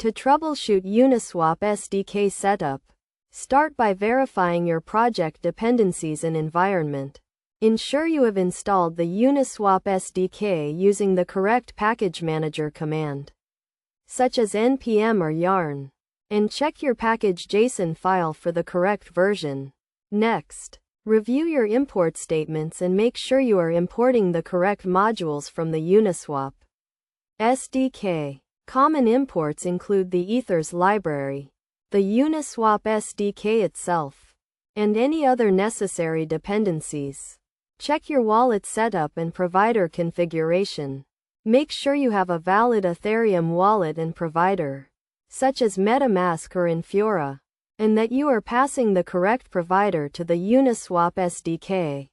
To troubleshoot Uniswap SDK setup, start by verifying your project dependencies and environment. Ensure you have installed the Uniswap SDK using the correct package manager command, such as npm or yarn, and check your package JSON file for the correct version. Next, review your import statements and make sure you are importing the correct modules from the Uniswap SDK. Common imports include the Ethers library, the Uniswap SDK itself, and any other necessary dependencies. Check your wallet setup and provider configuration. Make sure you have a valid Ethereum wallet and provider, such as MetaMask or Infura, and that you are passing the correct provider to the Uniswap SDK.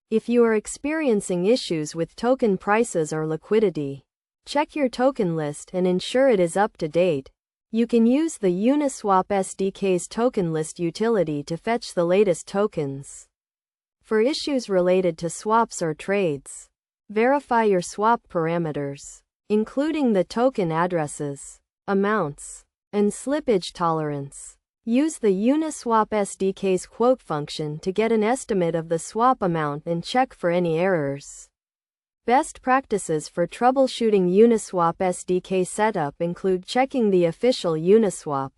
If you are experiencing issues with token prices or liquidity, check your token list and ensure it is up to date. You can use the Uniswap SDK's token list utility to fetch the latest tokens. For issues related to swaps or trades, verify your swap parameters, including the token addresses, amounts, and slippage tolerance. Use the Uniswap SDK's quote function to get an estimate of the swap amount and check for any errors. Best practices for troubleshooting Uniswap SDK setup include checking the official Uniswap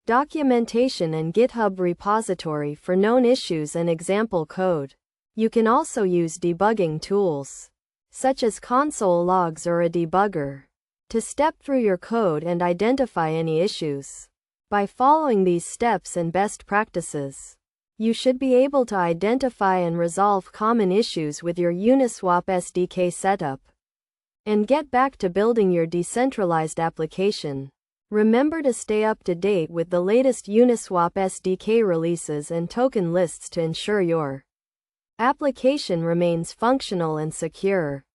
documentation and GitHub repository for known issues and example code. You can also use debugging tools, such as console logs or a debugger, to step through your code and identify any issues. By following these steps and best practices, you should be able to identify and resolve common issues with your Uniswap SDK setup and get back to building your decentralized application. Remember to stay up to date with the latest Uniswap SDK releases and token lists to ensure your application remains functional and secure.